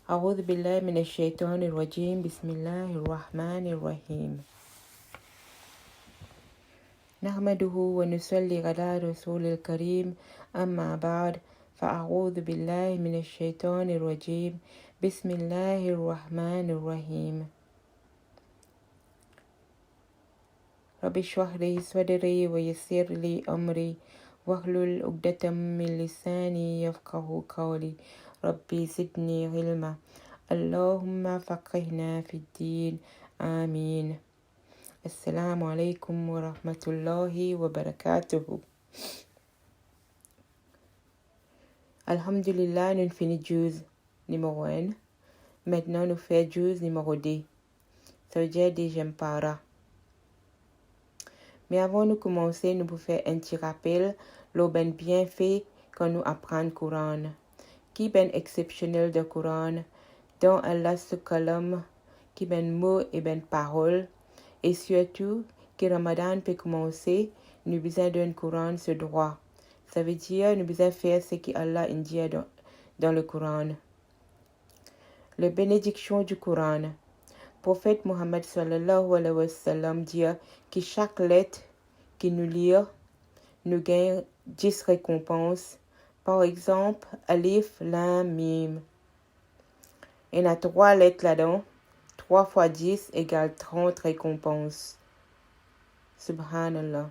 أعوذ بالله من الشيطان الرجيم بسم الله الرحمن الرحيم نحمده ونصلي على رسول الكريم أما بعد فأعوذ بالله من الشيطان الرجيم بسم الله الرحمن الرحيم رب اشرح لي صدري ويسر لي أمري واحلل عقدة من لساني يفقه قولي ربي زدني علما اللهم فقهنا في الدين آمين. Assalamu alaikum wa rahmatullahi wa barakatuhu. Alhamdulillah, nous finissons juz numéro 1. Maintenant, nous faisons juz numéro 2. Ça veut dire deuxième para. Mais avant de commencer, nous pouvons faire un petit rappel le ben bienfait quand nous apprenons le Coran. Qui ben exceptionnel de Coran, dont Allah se calme, qui ben mots et ben paroles. Et surtout, que Ramadan peut commencer, nous besoin d'un Coran ce droit. Ça veut dire, nous besoin faire ce qu'Allah dit dans le Coran. La bénédiction du Coran. Prophète Mohammed sallallahu alayhi wa sallam dit que chaque lettre que nous lisons, nous gagne 10 récompenses. Par exemple, Alif, Lam, Mim. Il y a 3 lettres là-dedans. 3 fois 10 égale 30 récompenses. Subhanallah.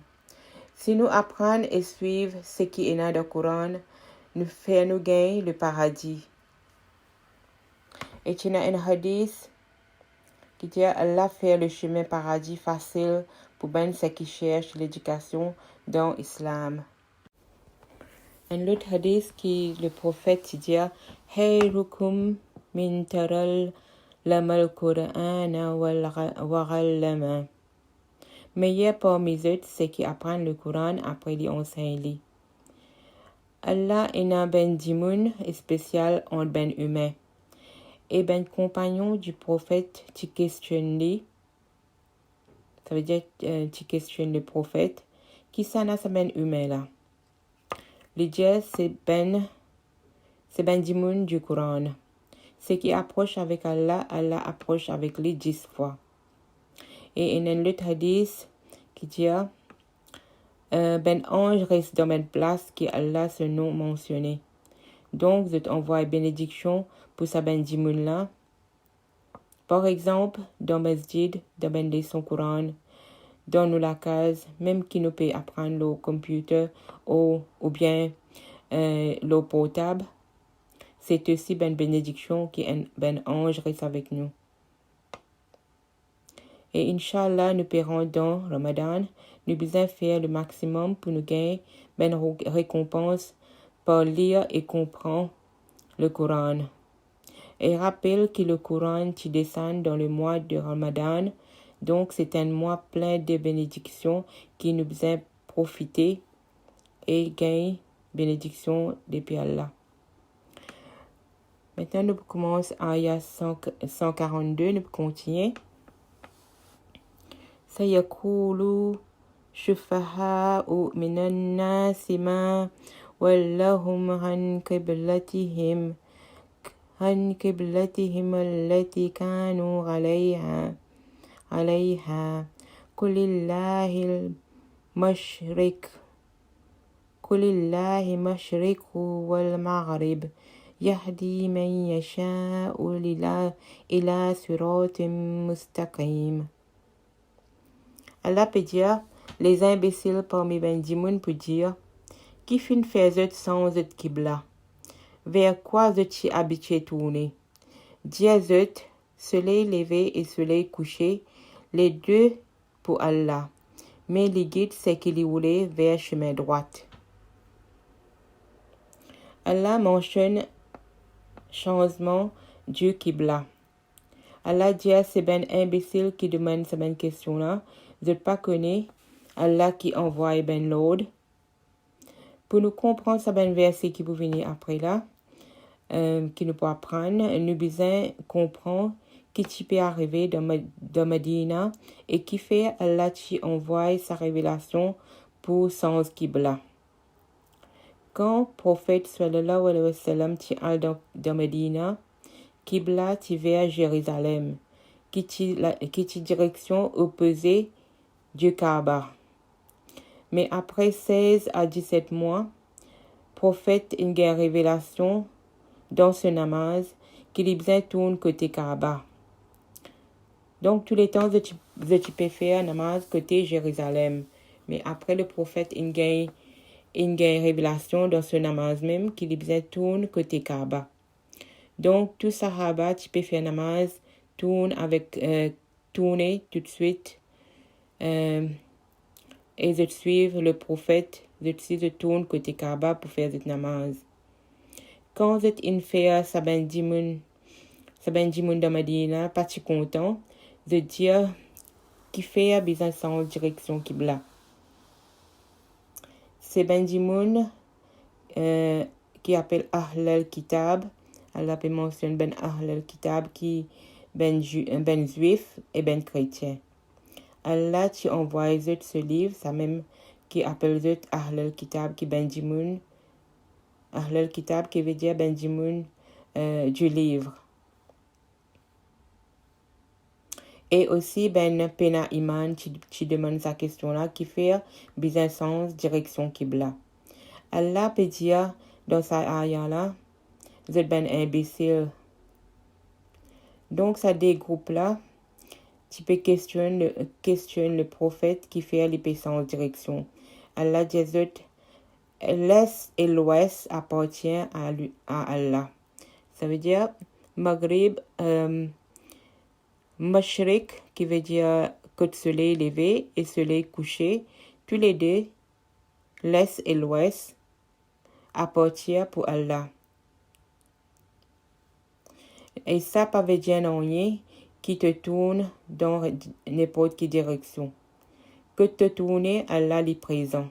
Si nous apprenons et suivons ce qui est dans le Coran, nous faisons gagner le paradis. Et il y a un hadith qui dit Allah fait le chemin paradis facile pour ceux qui cherchent l'éducation dans l'islam. Un autre hadith qui le prophète dit Hayrukum min taral Lamal Qur'ana wa meilleur parmi eux, c'est qui apprennent le Coran après les enseigner. Allah est un ben dimoun spécial en ben humain. Et ben compagnon du prophète, tu questionnes lui. Ça veut dire tu questionnes le prophète. Qui ça n'a sa ben humain là? Le Dieu c'est ben dimoun du Coran. Ce qui approche avec Allah, Allah approche avec lui 10 fois. Et il y a un autre hadith qui dit ben ange reste dans une place qui Allah ce nom mentionné. Donc, je t'envoie une bénédiction pour sa ben dimoun là. Par exemple, dans masjid, dans ben leçon Coran, dans la case, même qui nous peut apprendre le computer ou bien le portable. C'est aussi une bénédiction qui ben ange reste avec nous. Et Inch'Allah, nous paierons dans Ramadan, nous besoin faire le maximum pour nous gagner une récompense pour lire et comprendre le Coran. Et rappelle que le Coran tu descend dans le mois de Ramadan, donc c'est un mois plein de bénédictions qui nous besoin profiter et gagner bénédiction depuis Allah. Maintenant, nous commençons à ayah 142, nous continuons. سيقول شفهاء من الناس ما ولهم عن قبلتهم التي كانوا عليها قل الله مشرق والمغرب يهدي من يشاء إلى صراط مستقيم. Allah peut dire, les imbéciles parmi ben dimoun peut dire, qui fin fait sans eux kibla? Vers quoi êtes-vous habitué tourner? Dire eux, soleil levé et soleil couché, les deux pour Allah. Mais les guides c'est qu'il roulait vers chemin droite. Allah mentionne changement du kibla. Allah dit à ces ben imbéciles qui demandent cette ben question là. Je ne pas connais Allah qui envoie ben l'ordre. Pour nous comprendre ce ben verset qui peut venir après là, qui nous peut apprendre, nous besoin comprendre qui tu peut arriver dans Medina et qui fait Allah qui envoie sa révélation pour sens Qibla. Quand le prophète sallallahu alayhi wa sallam dans Medina, Qibla ti vers Jérusalem, qui ti direction opposée du Kaaba. Mais après 16 à 17 mois, prophète une révélation dans ce namaz qui libère tourne côté Kaaba. Donc, tous les temps, je peux faire namaz côté Jérusalem. Mais après le prophète, il gagne révélation dans ce namaz même qui libère tourne côté Kaaba. Donc, tout Sahaba, tu peux faire namaz, tourner tout de suite. Et je suis le prophète, je tourne côté Kaaba pour faire cette namaz. Quand je fais ça ben dimoun dans Medina, pas si content, je dis qui fait besoin sans direction Qibla. C'est ben dimoun qui appelle Ahl al-Kitab. Allah peut mentionner ben Ahl al-Kitab qui ben juif et ben chrétien. Allah tu envoie ce livre, ça même qui appelle Ahl al-Kitab qui ben dimoun. Ahl al-Kitab qui veut dire ben dimoun du livre. Et aussi, ben pena iman, tu demandes sa question-là, qui fait besoin sens direction Qibla. Allah peut dire dans sa ayah-là, vous êtes ben imbécile. Donc, ça des groupes-là, tu peux questionner le prophète qui fait les sens direction. Allah dit, l'Est et l'Ouest appartient à Allah. Ça veut dire, Maghrib, Mashrik, qui veut dire côté soleil levé et soleil couché, tous les deux, l'Est et l'Ouest, appartiennent pour Allah. Et ça, pas veut dire non qui te tourne dans n'importe quelle direction. Que te tourner, Allah est présent.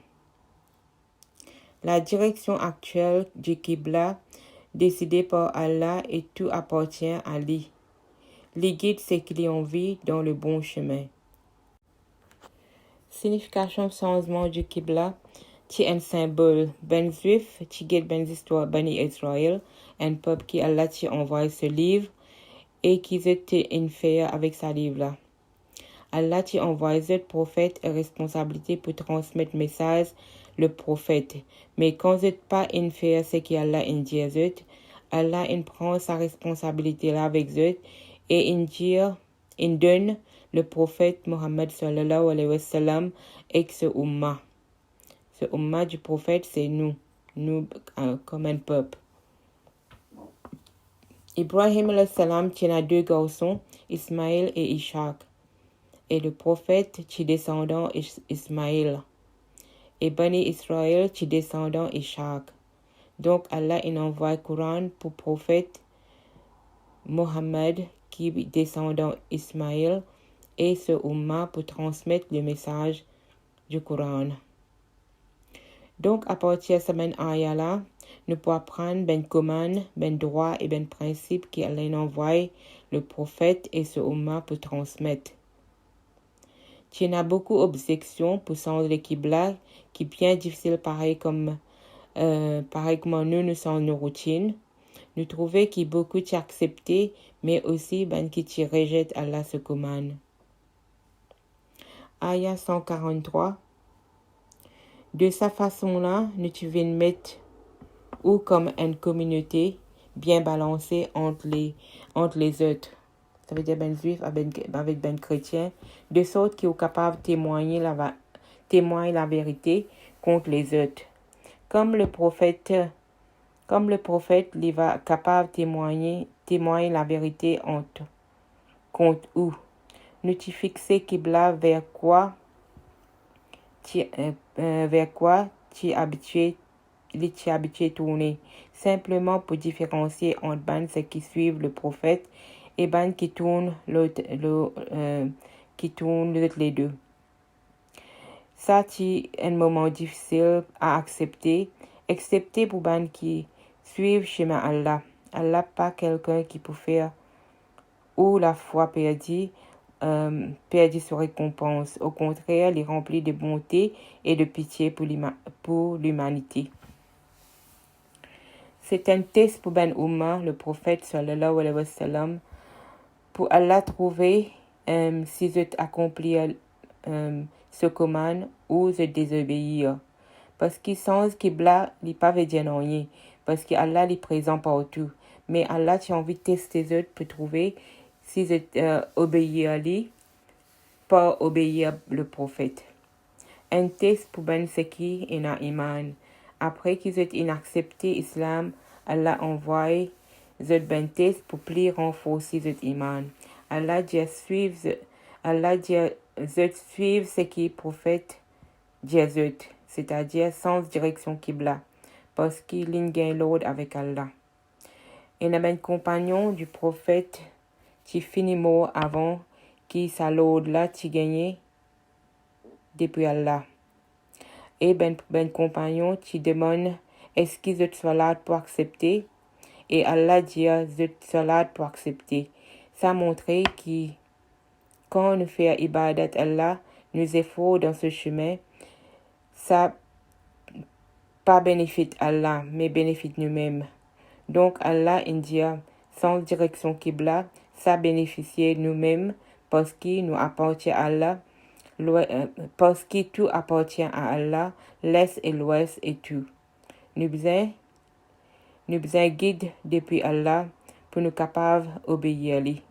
La direction actuelle du Qibla, décidée par Allah, et tout appartient à lui. Les guides, c'est qu'ils ont envie dans le bon chemin. Signification changement du Qibla, c'est un symbole. Ben juif, tu guides ben histoire Bani Israël, un peuple qui Allah t'a envoyé ce livre et qui était une faire avec ce livre-là. Allah t'a envoyé ce prophète et responsabilité pour transmettre le message, le prophète. Mais quand vous n'êtes pas une faire ce qu'Allah dit, Allah prend sa responsabilité là avec eux et il donne le prophète Mohammed sallallahu alayhi wa sallam et ce umma. Ce umma du prophète, c'est nous comme un peuple. Ibrahim alayhi salam tient deux garçons, Ismaël et Ishaq. Et le prophète, tu descendant Ismaël. Et Bani Israël, tu descendant Ishaq. Donc Allah envoie le Coran pour prophète Mohammed qui descendant Ismaël et ce umma pour transmettre le message du Coran. Donc à partir de cette ayah-là, nous pouvons apprendre ben commande, ben droit et ben principe qu'Allah envoie le prophète et ce umma pour transmettre. Tu as beaucoup d'objections pour changer le Qibla qui est bien difficile pareil comme nous sommes nos routines. Nous trouvons qu'il y a beaucoup qui accepté, mais aussi ben qui rejettent Allah ce commande. Ayah 143. De sa façon-là, nous devons mettre ou comme une communauté bien balancée entre les autres. Ça veut dire ben juif avec ben chrétien, de sorte qu'ils sont capables de témoigner la vérité contre les autres. Comme le prophète, il va capable de témoigner la vérité contre où. Nous t'y fixer Qibla vers quoi tu habitué tourner. Simplement pour différencier entre ceux qui suivent le prophète et qui tournent les deux. Ça, c'est un moment difficile à accepter, excepté pour qui suivent chemin Allah. Allah pas quelqu'un qui peut faire ou la foi perdue sa récompense. Au contraire, il est rempli de bonté et de pitié pour l'humanité. C'est un test pour Ben Oumma, le prophète sallallahu alayhi wa sallam, pour Allah trouver si je accomplir ce commande ou je désobéir. Parce qu'il sens qu'il n'est pas dire non rien. Parce qu'Allah est présent partout. Mais Allah, tu as envie de tester les autres pour trouver si je obéir à lui, pas obéir le prophète. Un test pour ben ce qui est dans iman. Après qu'ils aient inaccepté l'islam, Allah envoie les ben test pour plus renforcer cet iman. Allah dit suivre ce qui est prophète dit c'est-à-dire sans direction Qibla, parce qu'il gagne l'ordre avec Allah. Et un compagnon du prophète qui finit mort avant qui sa l'ordre là qui gagne depuis Allah. Et ben compagnon qui demande est-ce qu'ils ont salat pour accepter, et Allah dit ils salat pour accepter. Ça montre que quand nous faisons ibadat Allah, nous efforts dans ce chemin, ça pas bénéfice Allah, mais bénéfice nous-mêmes. Donc Allah dit sans direction Qibla, ça bénéficie nous-mêmes parce qu'il nous appartient à Allah, parce que tout appartient à Allah, l'est et l'ouest et tout. Nous besoin guide depuis Allah pour nous capables d'obéir à lui.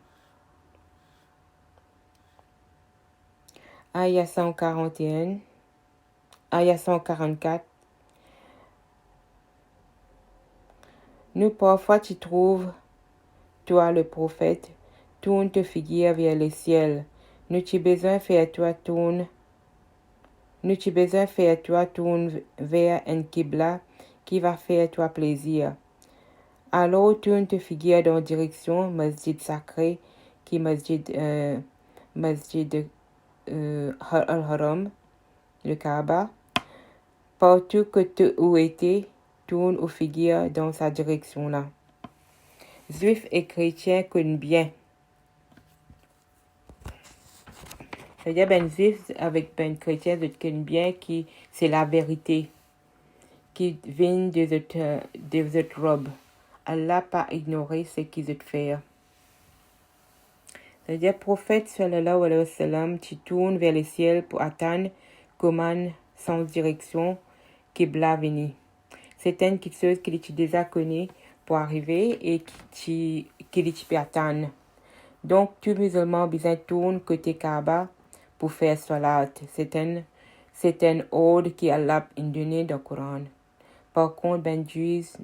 Ayah 141, Ayah 144. Nous parfois tu trouves, toi le prophète, tourne te figure vers le ciel. Nous tu besoin faire toi tourne. Nous tu besoin faire toi tourne vers un Qibla qui va faire toi plaisir. Alors tourne te figure dans direction masjid sacré qui masjid al-Haram, le Kaaba. Partout que tu où étais, tourne aux figures dans sa direction là. Juifs et chrétiens connaissent bien. C'est-à-dire ben juifs avec ben chrétiens connaissent bien qui c'est la vérité qui vient de cette robe. Allah pas ignorer ce qu'ils ont fait. C'est-à-dire prophète sallallahu alayhi wa sallam tu tournes vers le ciel pour attendre commande sans direction Qibla veni. C'est une chose que tu déjà connais pour arriver et qui tu peux attendre. Donc, tout musulman besoin tourne côté Kaaba pour faire salat. C'est un ordre qui Allah a donné dans le Coran. Par contre, ben juif,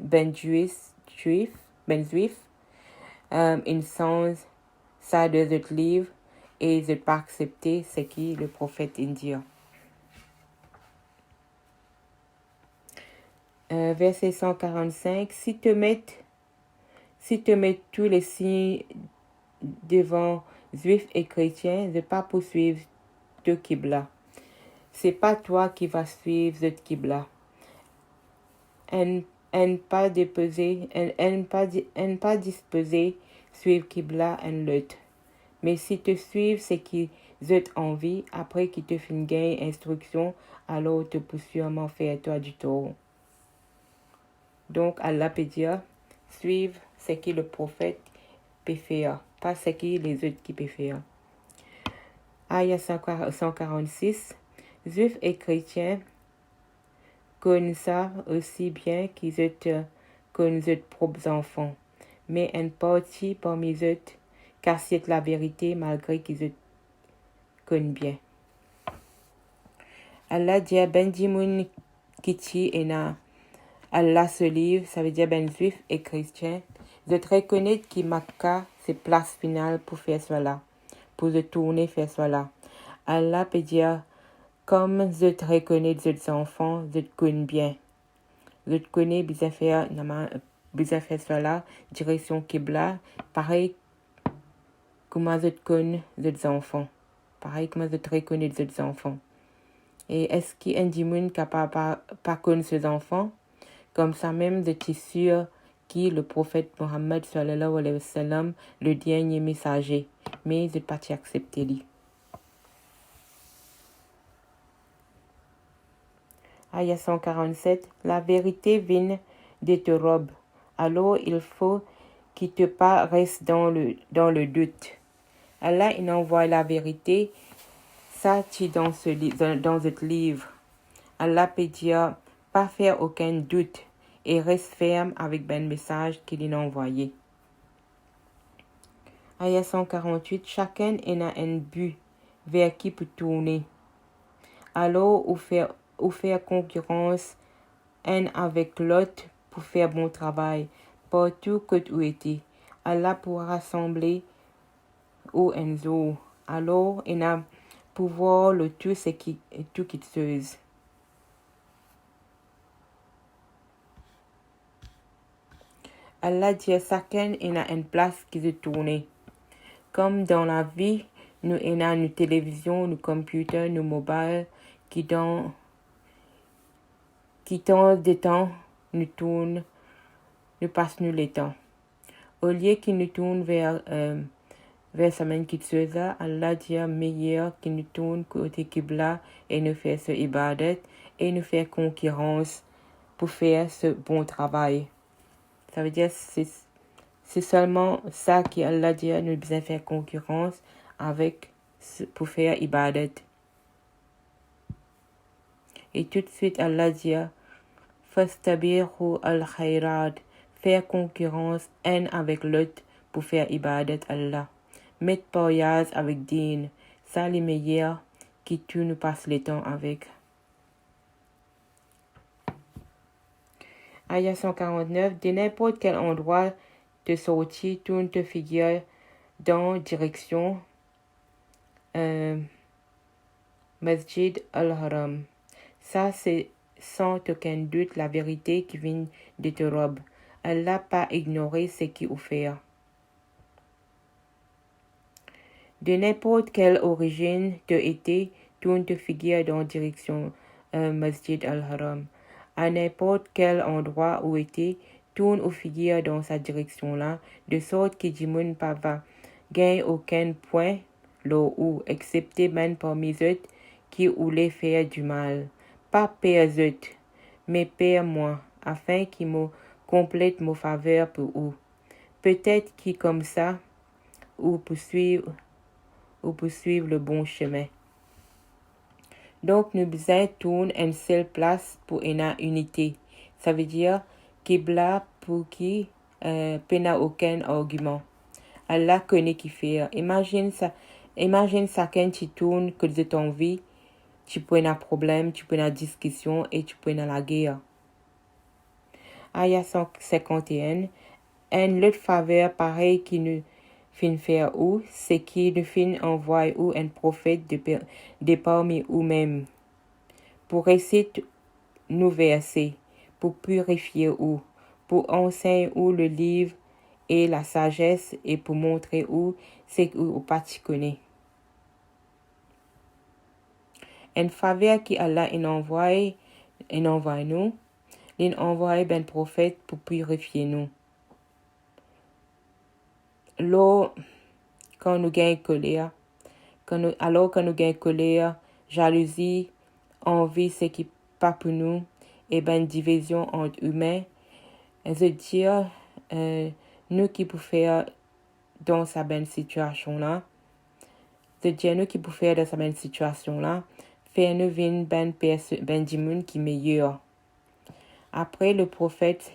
ils sont ça de ce livre et ils n'ont pas accepté ce que le prophète indien. Verset 145, si te mets tous les signes devant juifs et chrétiens, ne pas poursuivre de Qibla. C'est pas toi qui vas suivre ce Qibla. Pas disposé suivre Qibla en l'autre. Mais si tu suives ce qui ont envie, après qu'ils te fin gain instruction, alors te peut sûrement faire toi du tort. Donc Allah peut dire, suivre ce que le prophète peut faire, pas ce que les autres qui peuvent faire. Ayah 146, Juifs et chrétiens connaissent ça aussi bien qu'ils connaissent leurs propres enfants, mais une partie parmi eux cachent la vérité malgré qu'ils connaissent bien. Allah dit Benjamin Kiti et na Allah se livre, ça veut dire ben juif et chrétien. Je reconnais que Makkah c'est place finale pour faire cela, pour se tourner faire cela. Allah peut dire comme je te reconnais des enfants, je te connais bien. Je te connais bien faire cela, direction Qibla, pareil comment je te connais des enfants. Pareil comment je te reconnais des enfants. Et est-ce qu'il y a un démon qui n'a pas connu ses enfants? Comme ça même, je suis sûr que le prophète Mohammed sallallahu alayhi wa sallam, le dernier messager, mais je n'ai pas accepté lui. Ayah 147, la vérité vient de ta robe. alors il faut que tu pas reste dans le doute. Allah il envoie la vérité, ça tu dans ce livre. Allah peut dire pas faire aucun doute et reste ferme avec ben message qu'il a envoyé. Ayat 148, chacun a un but vers qui peut tourner. Alors, ou faire concurrence un avec l'autre pour faire bon travail, partout que tu étais. Allah pourra rassembler au un jour. Alors, il a pouvoir le tout ce qui tout qui chose. Allah dit chacun a une place qui se tourne. Comme dans la vie, nous avons une télévision, nos computers, nos mobiles qui dans des temps nous tournent, nous passent nous le temps. Au lieu qu'ils nous tournent vers sa main qui se Allah dit meilleur qu'ils nous tournent côté Qibla et nous faire ce ibadat et nous faire concurrence pour faire ce bon travail. Ça veut dire c'est seulement ça qu'Allah dit nous besoin faire concurrence avec pour faire ibadat. Et tout de suite Allah dit fastabiru al-khairat, faire concurrence un avec l'autre pour faire ibadat Allah. Mettre pariage avec din, ça les meilleurs qui tu nous passes le temps avec. Ayat 149, de n'importe quel endroit de sortie, tourne te figure dans direction Masjid al-Haram. Ça, c'est sans aucun doute la vérité qui vient de te robe. Allah pas ignoré ce qui offert. De n'importe quelle origine te été, tourne te figure dans direction Masjid al-Haram. À n'importe quel endroit où était, tourne ou figure dans sa direction-là, de sorte que Jimoun pas va gagner aucun point là où, excepté ben parmi eux qui voulaient faire du mal. Pas père eux, mais père moi, afin qu'il me complète mon faveur pour eux. Peut-être qu'il comme ça, ou poursuivre le bon chemin. Donc, nous besoin tourner une seule place pour une unité. Ça veut dire Qibla pour qui n'a aucun argument. Allah connaît qui faire. Imagine ça quand tu tournes que de ton vie, tu peux un problème, tu peux une discussion et tu peux la guerre. Ayat 151. Un autre faveur pareil qui nous fin faire ou, c'est qui nous fin envoie ou un prophète de parmi nous-mêmes, pour réciter nous verser, pour purifier ou, pour enseigner ou le livre et la sagesse et pour montrer où c'est où pas tu connais. Une faveur qui Allah envoie nous, il envoie ben prophète pour purifier nous. Là, quand nous gagnons colère, alors que nous gagnons colère, jalousie, envie, ce qui pas pour nous, et ben division entre humains, je dire, nous qui pouvons faire dans sa bonne situation là, je dire nous qui pouvons faire dans sa bonne situation là, faire nous vin ben dimoun qui meilleur. Après le prophète,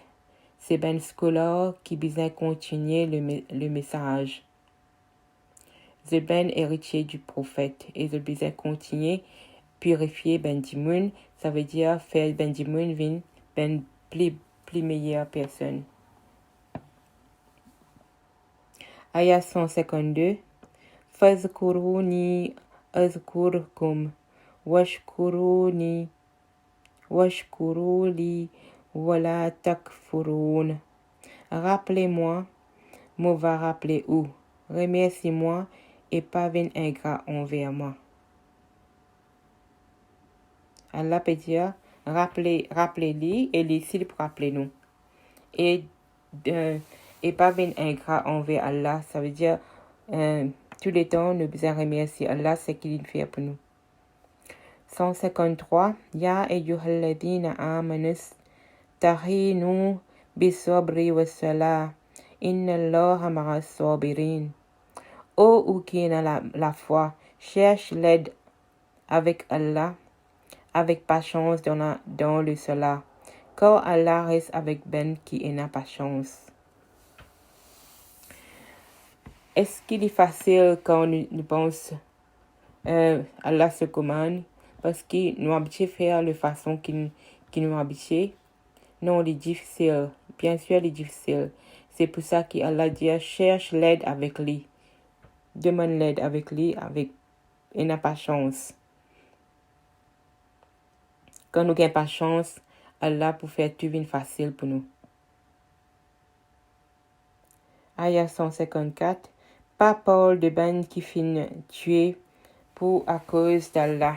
c'est ben scolaire qui besoin continuer le message. C'est ben héritier du prophète et je besoin continuer purifier ben dimoun, ça veut dire faire ben dimoun vin ben plus meilleure personne. Ayat 152. Fazkuruni azkurkum washkuruni washkuruli wala takfurun. Rappelez-moi, me va rappeler où. Remercie-moi et pas vin ingrat envers moi. Allah peut dire rappelez-lui et lui s'il pour rappeler nous. Et pas vin ingrat envers Allah, ça veut dire tous les temps nous besoin remercier Allah ce qu'il fait pour nous. 153. Ya ayyuhalladhina amanus tahinu بالصبر والصلاة إن الله مع الصابرين. Ô ou qui est dans la foi, cherche l'aide avec Allah, avec patience dans le cela, car Allah reste avec ben qui n'a pas chance. Est-ce qu'il est facile quand nous pensons Allah se commande parce qu'il nous habitue à faire de façon qu'il nous habitue? Non, il est difficile. Bien sûr, il est difficile. C'est pour ça qu'Allah dit cherche l'aide avec lui. Demande l'aide avec lui, il n'a pas chance. Quand nous n'avons pas chance, Allah pour faire tout bien facile pour nous. Ayah 154. Pas parole de ben qui finit tuer pour à cause d'Allah.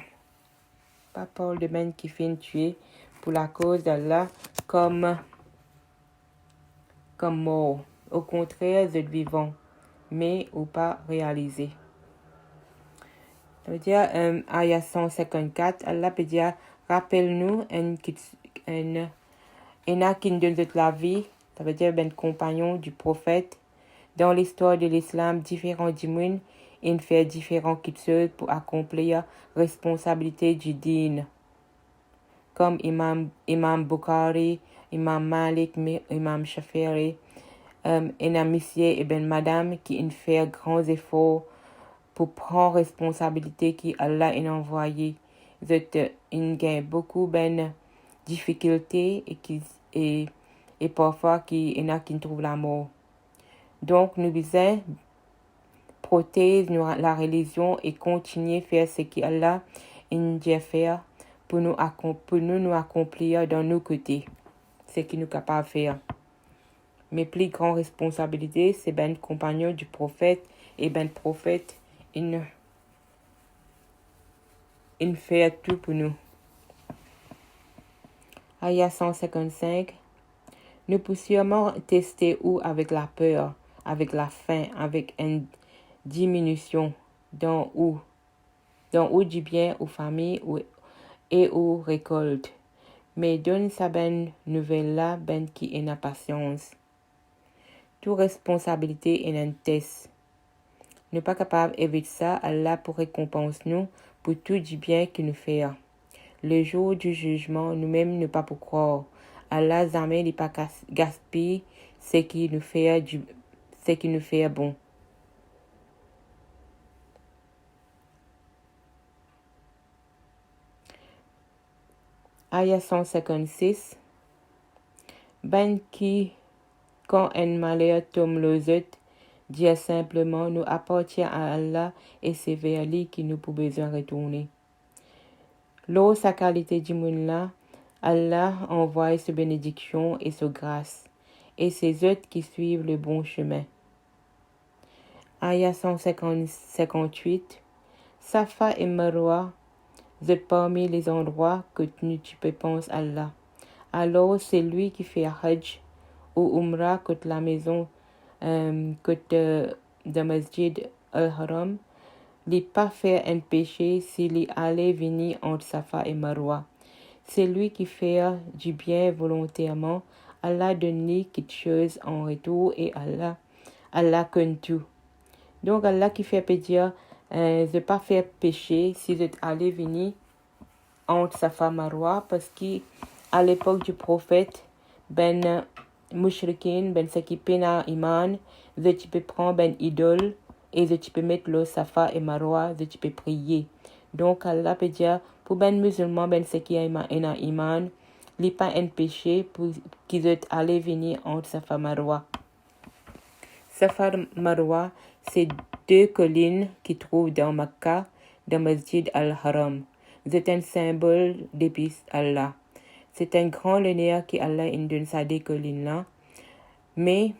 Pas parole de ben qui finit tuer pour la cause d'Allah comme mort. Au contraire, vous êtes vivant, mais ou pas réalisé. Ça veut dire, ayah 154, Allah peut dire, rappelle-nous un qui donne la vie, ça veut dire, ben compagnon du prophète. Dans l'histoire de l'islam, différents djinns, ils font différentes choses pour accomplir responsabilité du din. Comme Imam Bukhari, Imam Malik, Imam Shafi'i, un monsieur et ben madame qui fait grands efforts pour prendre responsabilité qui Allah a envoyé. Ils gagnent beaucoup ben difficultés et parfois qui en a qui trouvent la mort. Donc nous devons protéger la religion et continuer à faire ce qu'Allah a dit faire pour nous accomplir dans nos côtés, ce qu'il nous est capable de faire. Mes plus grandes responsabilités, c'est ben compagnon du prophète et ben prophète, il fait tout pour nous. Ayah 155. Nous pouvons sûrement tester où avec la peur, avec la faim, avec une diminution dans où du bien aux familles et aux récoltes. Mais donne sa ben nouvelle là, ben qui est la patience. Toute responsabilité est un test. Nous pas capable d'éviter ça, Allah pour récompense nous pour tout du bien qu'il nous fait. Le jour du jugement, nous-mêmes ne pas pour croire. Allah jamais n'est pas gaspille ce qui nous fait bon. Ayah 156. Ben qui, quand un malheur tombe les autres, dire simplement nous appartient à Allah et c'est vers lui que nous pouvons besoin retourner. L'eau, sa qualité du monde là, Allah envoie sa bénédiction et sa grâce, et c'est eux qui suivent le bon chemin. Ayah 158. Safa et Marwa, vous êtes parmi les endroits que tu peux penser à Allah. Alors c'est lui qui fait Hajj ou Umrah que la maison que de Masjid al-Haram. Il n'est pas fait un péché s'il est allé venir entre Safa et Marwa. C'est lui qui fait du bien volontairement. Allah donne quelque chose en retour et Allah connaît tout. Donc Allah qui fait dire, ne pas faire péché si vous êtes allé venir entre Safa et Marwa parce qu'à l'époque du prophète, ben mushrikin, ben ceux qui peinent iman, tu peux prendre ben idole et tu peux mettre le Safa et Marwa, tu peux prier. Donc Allah peut dire pour ben musulman, ben ceux qui ont iman, il n'est pas un péché pour qu'ils soient allés venir entre Safa et Marwa. Safa et Marwa, c'est deux collines qui trouvent dans Makkah, dans Masjid al-Haram. C'est un symbole d'épice Allah. C'est un grand honneur que Allah donne à des collines-là. Mais,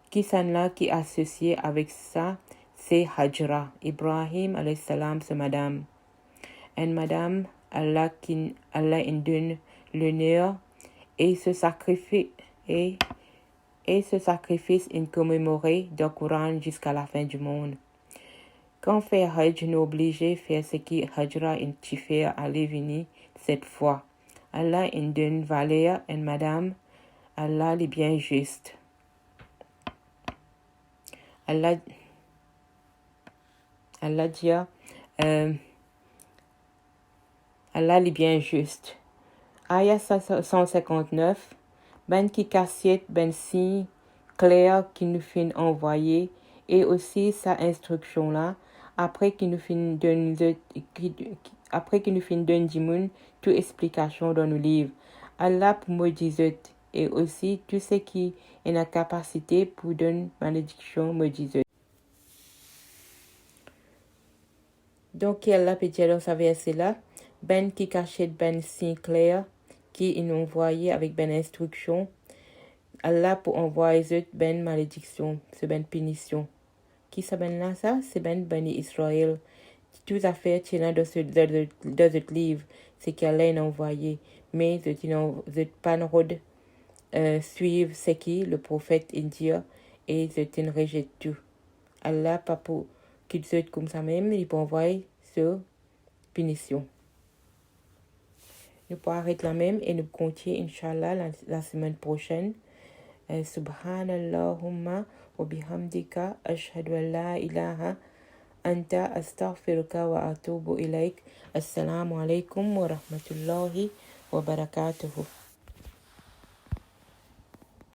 qui s'en là qui est associé avec ça, c'est Hajra. Ibrahim alayhi salam, c'est madame. Et madame, Allah donne l'honneur et ce sacrifice est commémoré dans le Coran jusqu'à la fin du monde. Quand fait Hajj, nous obligés à faire ce qui Hajra est fait aller venir cette fois. Allah donne valeur et madame Allah est bien juste. Allah dit, Allah est bien juste. Aya 159, ben qui cassette, ben signe clair qui nous fin envoyer, et aussi sa instruction là, après qu'il nous fin donne toute explication dans nos livres. Allah pour me disait, et aussi tout ce qui est la capacité pour donner malédiction me disait. Donc, Allah peut dire dans sa verset là, ben qui cachette ben signe clair, qui est envoyé avec ben instruction, Allah pour envoyer ben malédiction, c'est ben punition. Qui ça ben là ça? C'est ben Bani Israël. Tout à fait, tu dans ce livre, c'est qu'Allah a envoyé. Mais je pas suivre ce qui le prophète indien et je rejette tout. Allah pas pour qu'il soit comme ça même, il peut envoyer ce punition. Nous pourrons arrêter là même et nous continuer, Inch'Allah, la semaine prochaine. Subhanallahumma wa bihamdika ashhadu an la ilaha anta astaghfiruka wa atubu ilaik. Assalamu alaikum wa rahmatullahi wa barakatuhu.